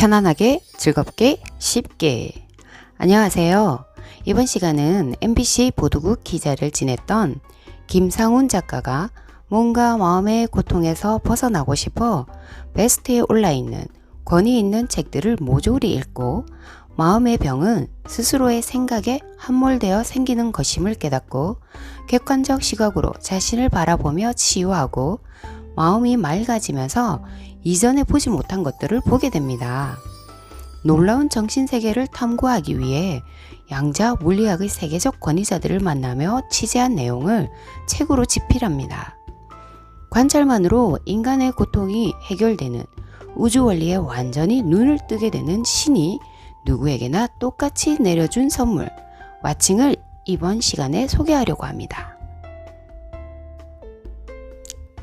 편안하게, 즐겁게, 쉽게. 안녕하세요. 이번 시간은 MBC 보도국 기자를 지냈던 김상훈 작가가 뭔가 마음의 고통에서 벗어나고 싶어 베스트에 올라있는 권위 있는 책들을 모조리 읽고 마음의 병은 스스로의 생각에 함몰되어 생기는 것임을 깨닫고 객관적 시각으로 자신을 바라보며 치유하고 마음이 맑아지면서 이전에 보지 못한 것들을 보게 됩니다. 놀라운 정신세계를 탐구하기 위해 양자 물리학의 세계적 권위자들을 만나며 취재한 내용을 책으로 집필합니다. 관찰만으로 인간의 고통이 해결되는 우주원리에 완전히 눈을 뜨게 되는 신이 누구에게나 똑같이 내려준 선물 와칭을 이번 시간에 소개하려고 합니다.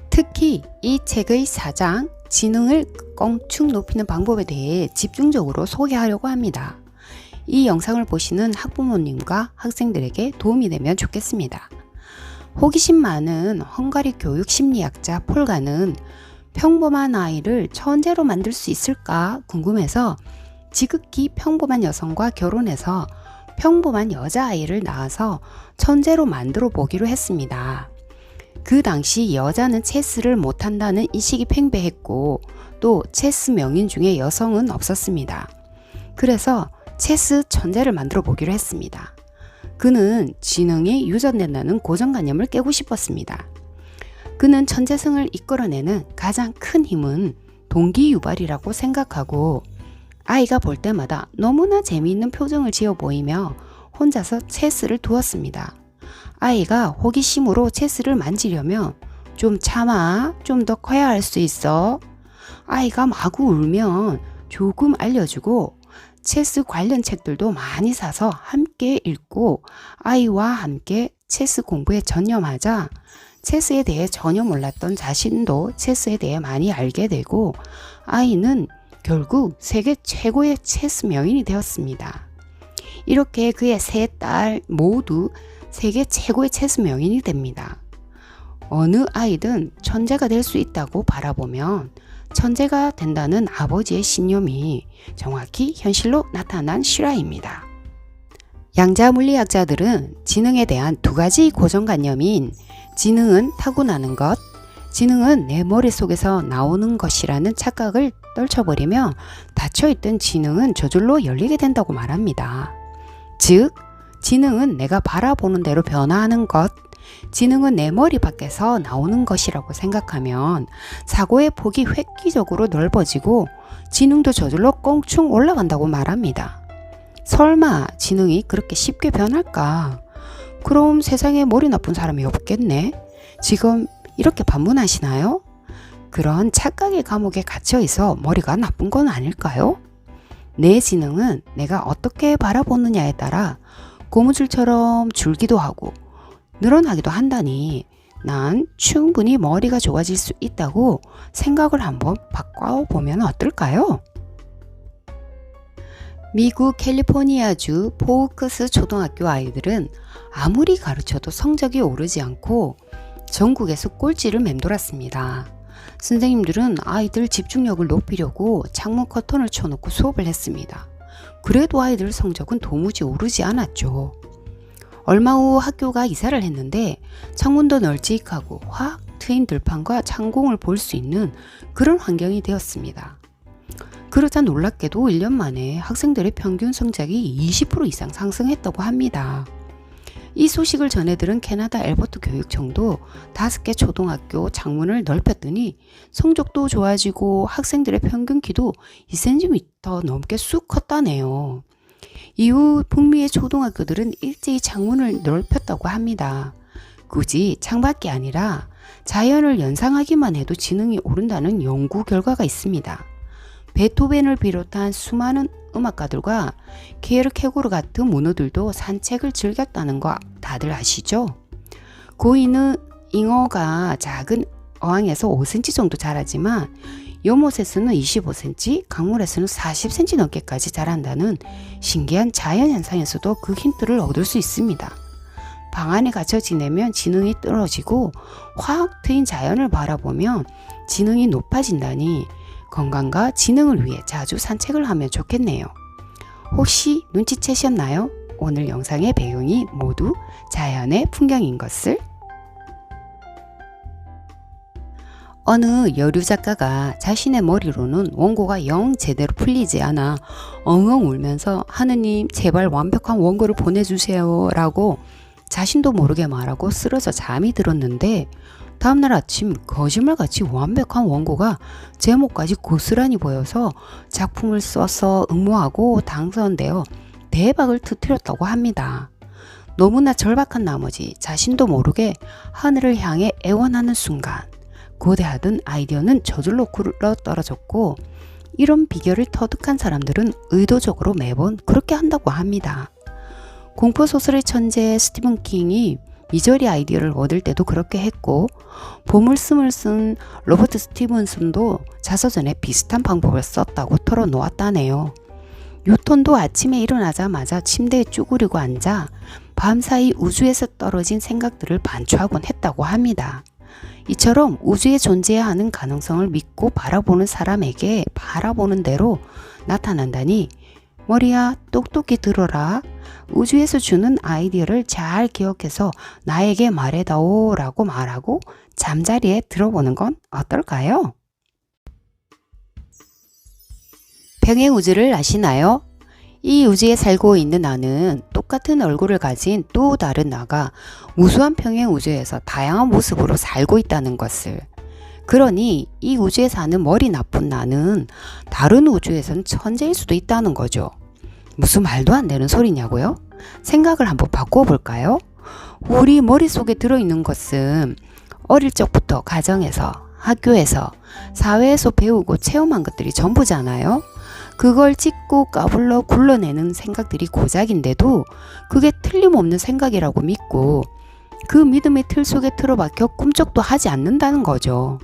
특히 이 책의 4장 지능을 껑충 높이는 방법에 대해 집중적으로 소개하려고 합니다. 이 영상을 보시는 학부모님과 학생들에게 도움이 되면 좋겠습니다. 호기심 많은 헝가리 교육 심리학자 폴가는 평범한 아이를 천재로 만들 수 있을까 궁금해서 지극히 평범한 여성과 결혼해서 평범한 여자아이를 낳아서 천재로 만들어 보기로 했습니다. 그 당시 여자는 체스를 못한다는 인식이 팽배했고 또 체스 명인 중에 여성은 없었습니다. 그래서 체스 천재를 만들어 보기로 했습니다. 그는 지능이 유전된다는 고정관념을 깨고 싶었습니다. 그는 천재성을 이끌어내는 가장 큰 힘은 동기유발이라고 생각하고 아이가 볼 때마다 너무나 재미있는 표정을 지어 보이며 혼자서 체스를 두었습니다. 아이가 호기심으로 체스를 만지려면 좀 참아, 좀 더 커야 할 수 있어. 아이가 마구 울면 조금 알려주고 체스 관련 책들도 많이 사서 함께 읽고 아이와 함께 체스 공부에 전념하자 체스에 대해 전혀 몰랐던 자신도 체스에 대해 많이 알게 되고 아이는 결국 세계 최고의 체스 명인이 되었습니다. 이렇게 그의 세 딸 모두 세계 최고의 체스 명인이 됩니다. 어느 아이든 천재가 될 수 있다고 바라보면 천재가 된다는 아버지의 신념이 정확히 현실로 나타난 실화입니다. 양자 물리학자들은 지능에 대한 두 가지 고정관념인 지능은 타고나는 것, 지능은 내 머릿속에서 나오는 것이라는 착각을 떨쳐버리며 닫혀있던 지능은 저절로 열리게 된다고 말합니다. 즉, 지능은 내가 바라보는 대로 변화하는 것, 지능은 내 머리 밖에서 나오는 것이라고 생각하면 사고의 폭이 획기적으로 넓어지고 지능도 저절로 껑충 올라간다고 말합니다. 설마 지능이 그렇게 쉽게 변할까? 그럼 세상에 머리 나쁜 사람이 없겠네? 지금 이렇게 반문하시나요? 그런 착각의 감옥에 갇혀 있어 머리가 나쁜 건 아닐까요? 내 지능은 내가 어떻게 바라보느냐에 따라 고무줄처럼 줄기도 하고 늘어나기도 한다니 난 충분히 머리가 좋아질 수 있다고 생각을 한번 바꿔보면 어떨까요? 미국 캘리포니아주 포우크스 초등학교 아이들은 아무리 가르쳐도 성적이 오르지 않고 전국에서 꼴찌를 맴돌았습니다. 선생님들은 아이들 집중력을 높이려고 창문 커튼을 쳐놓고 수업을 했습니다. 그래도 아이들 성적은 도무지 오르지 않았죠. 얼마 후 학교가 이사를 했는데 창문도 널찍하고 확 트인 들판과 창공을 볼 수 있는 그런 환경이 되었습니다. 그러자 놀랍게도 1년 만에 학생들의 평균 성적이 20% 이상 상승했다고 합니다. 이 소식을 전해들은 캐나다 엘버트 교육청도 5개 초등학교 창문을 넓혔더니 성적도 좋아지고 학생들의 평균 키도 2cm 넘게 쑥 컸다네요. 이후 북미의 초등학교들은 일제히 창문을 넓혔다고 합니다. 굳이 창밖이 아니라 자연을 연상하기만 해도 지능이 오른다는 연구 결과가 있습니다. 베토벤을 비롯한 수많은 음악가들과 케르케고르 같은 문호들도 산책을 즐겼다는 거 다들 아시죠? 고인은 잉어가 작은 어항에서 5cm 정도 자라지만 연못에서는 25cm, 강물에서는 40cm 넘게까지 자란다는 신기한 자연현상에서도 그 힌트를 얻을 수 있습니다. 방 안에 갇혀 지내면 지능이 떨어지고 확 트인 자연을 바라보면 지능이 높아진다니 건강과 지능을 위해 자주 산책을 하면 좋겠네요. 혹시 눈치채셨나요? 오늘 영상의 배경이 모두 자연의 풍경인 것을? 어느 여류 작가가 자신의 머리로는 원고가 영 제대로 풀리지 않아 엉엉 울면서 하느님 제발 완벽한 원고를 보내주세요 라고 자신도 모르게 말하고 쓰러져 잠이 들었는데 다음날 아침 거짓말같이 완벽한 원고가 제목까지 고스란히 보여서 작품을 써서 응모하고 당선되어 대박을 터뜨렸다고 합니다. 너무나 절박한 나머지 자신도 모르게 하늘을 향해 애원하는 순간 고대하던 아이디어는 저절로 굴러 떨어졌고, 이런 비결을 터득한 사람들은 의도적으로 매번 그렇게 한다고 합니다. 공포소설의 천재 스티븐 킹이 미저리 아이디어를 얻을 때도 그렇게 했고, 보물섬을 쓴 로버트 스티븐슨도 자서전에 비슷한 방법을 썼다고 털어놓았다네요. 뉴턴도 아침에 일어나자마자 침대에 쭈그리고 앉아 밤사이 우주에서 떨어진 생각들을 반추하곤 했다고 합니다. 이처럼 우주에 존재해야 하는 가능성을 믿고 바라보는 사람에게 바라보는 대로 나타난다니, 머리야 똑똑히 들어라. 우주에서 주는 아이디어를 잘 기억해서 나에게 말해다오 라고 말하고 잠자리에 들어보는 건 어떨까요? 평행 우주를 아시나요? 이 우주에 살고 있는 나는 똑같은 얼굴을 가진 또 다른 나가 무수한 평행 우주에서 다양한 모습으로 살고 있다는 것을. 그러니 이 우주에 사는 머리 나쁜 나는 다른 우주에선 천재일 수도 있다는 거죠. 무슨 말도 안 되는 소리냐고요? 생각을 한번 바꿔볼까요? 우리 머릿속에 들어있는 것은 어릴 적부터 가정에서, 학교에서, 사회에서 배우고 체험한 것들이 전부잖아요. 그걸 찢고 까불러 굴러내는 생각들이 고작인데도 그게 틀림없는 생각이라고 믿고 그 믿음의 틀 속에 틀어박혀 꿈쩍도 하지 않는다는 거죠.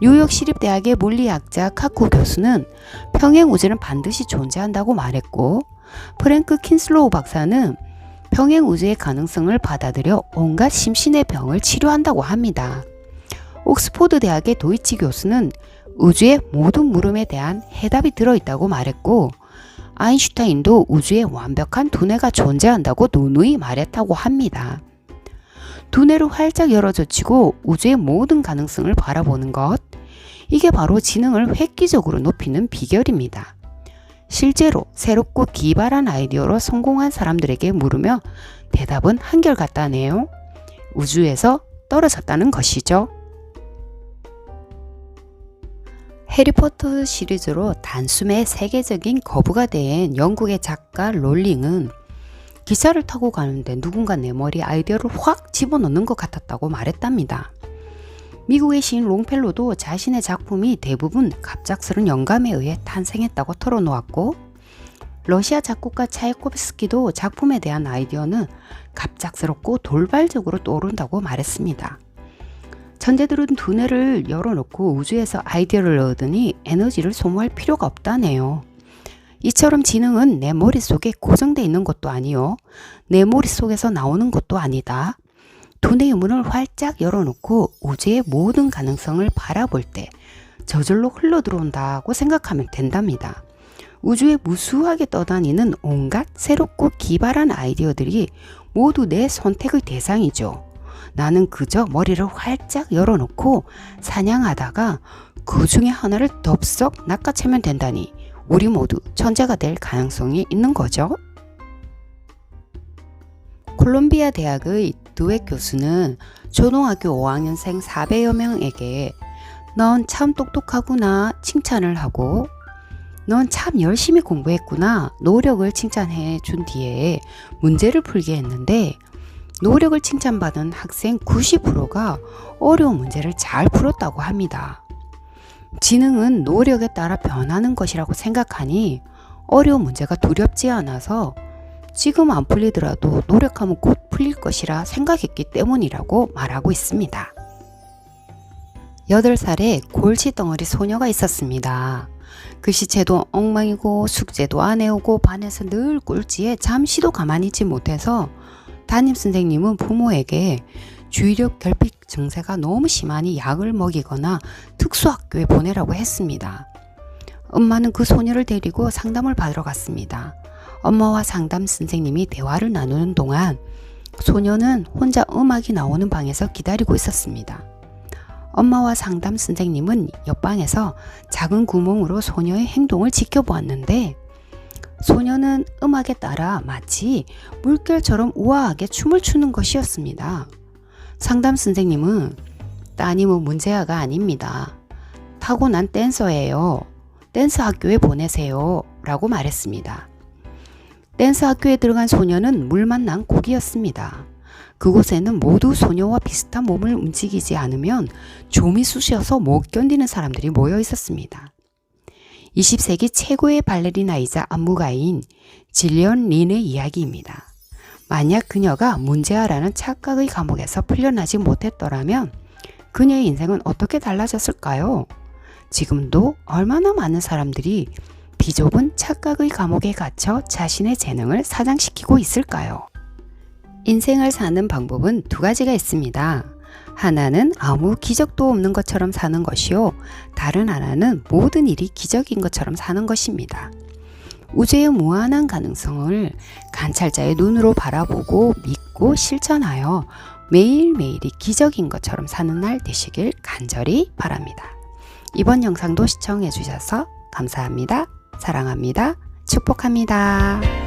뉴욕 시립대학의 물리학자 카쿠 교수는 평행 우주는 반드시 존재한다고 말했고, 프랭크 킨슬로우 박사는 평행 우주의 가능성을 받아들여 온갖 심신의 병을 치료한다고 합니다. 옥스포드 대학의 도이치 교수는 우주의 모든 물음에 대한 해답이 들어있다고 말했고, 아인슈타인도 우주에 완벽한 두뇌가 존재한다고 누누이 말했다고 합니다. 두뇌를 활짝 열어젖히고 우주의 모든 가능성을 바라보는 것, 이게 바로 지능을 획기적으로 높이는 비결입니다. 실제로 새롭고 기발한 아이디어로 성공한 사람들에게 물으며 대답은 한결같다네요. 우주에서 떨어졌다는 것이죠. 해리포터 시리즈로 단숨에 세계적인 거부가 된 영국의 작가 롤링은 기차를 타고 가는데 누군가 내 머리에 아이디어를 확 집어넣는 것 같았다고 말했답니다. 미국의 시인 롱펠로도 자신의 작품이 대부분 갑작스런 영감에 의해 탄생했다고 털어놓았고, 러시아 작곡가 차이코프스키도 작품에 대한 아이디어는 갑작스럽고 돌발적으로 떠오른다고 말했습니다. 천재들은 두뇌를 열어놓고 우주에서 아이디어를 얻으니 에너지를 소모할 필요가 없다네요. 이처럼 지능은 내 머릿속에 고정되어 있는 것도 아니요, 내 머릿속에서 나오는 것도 아니다. 두뇌의 문을 활짝 열어놓고 우주의 모든 가능성을 바라볼 때 저절로 흘러들어온다고 생각하면 된답니다. 우주에 무수하게 떠다니는 온갖 새롭고 기발한 아이디어들이 모두 내 선택의 대상이죠. 나는 그저 머리를 활짝 열어놓고 사냥하다가 그 중에 하나를 덥석 낚아채면 된다니, 우리 모두 천재가 될 가능성이 있는 거죠. 콜롬비아 대학의 드웩 교수는 초등학교 5학년생 400여 명에게 넌 참 똑똑하구나 칭찬을 하고, 넌 참 열심히 공부했구나 노력을 칭찬해 준 뒤에 문제를 풀게 했는데, 노력을 칭찬받은 학생 90%가 어려운 문제를 잘 풀었다고 합니다. 지능은 노력에 따라 변하는 것이라고 생각하니 어려운 문제가 두렵지 않아서 지금 안 풀리더라도 노력하면 곧 풀릴 것이라 생각했기 때문이라고 말하고 있습니다. 8살의 골치덩어리 소녀가 있었습니다. 글씨체도 엉망이고 숙제도 안 해오고 반에서 늘 꼴찌에 잠시도 가만히 있지 못해서 담임선생님은 부모에게 주의력 결핍 증세가 너무 심하니 약을 먹이거나 특수학교에 보내라고 했습니다. 엄마는 그 소녀를 데리고 상담을 받으러 갔습니다. 엄마와 상담 선생님이 대화를 나누는 동안 소녀는 혼자 음악이 나오는 방에서 기다리고 있었습니다. 엄마와 상담 선생님은 옆방에서 작은 구멍으로 소녀의 행동을 지켜보았는데 소녀는 음악에 따라 마치 물결처럼 우아하게 춤을 추는 것이었습니다. 상담 선생님은 따님은 문제아가 아닙니다. 타고난 댄서예요. 댄스 학교에 보내세요. 라고 말했습니다. 댄스 학교에 들어간 소녀는 물 만난 고기였습니다. 그곳에는 모두 소녀와 비슷한 몸을 움직이지 않으면 좀이 쑤셔서 못 견디는 사람들이 모여 있었습니다. 20세기 최고의 발레리나이자 안무가인 질리언 린의 이야기입니다. 만약 그녀가 문제아라는 착각의 감옥에서 풀려나지 못했더라면 그녀의 인생은 어떻게 달라졌을까요? 지금도 얼마나 많은 사람들이 비좁은 착각의 감옥에 갇혀 자신의 재능을 사장시키고 있을까요? 인생을 사는 방법은 두 가지가 있습니다. 하나는 아무 기적도 없는 것처럼 사는 것이요. 다른 하나는 모든 일이 기적인 것처럼 사는 것입니다. 우주의 무한한 가능성을 관찰자의 눈으로 바라보고 믿고 실천하여 매일매일이 기적인 것처럼 사는 날 되시길 간절히 바랍니다. 이번 영상도 시청해 주셔서 감사합니다. 사랑합니다. 축복합니다.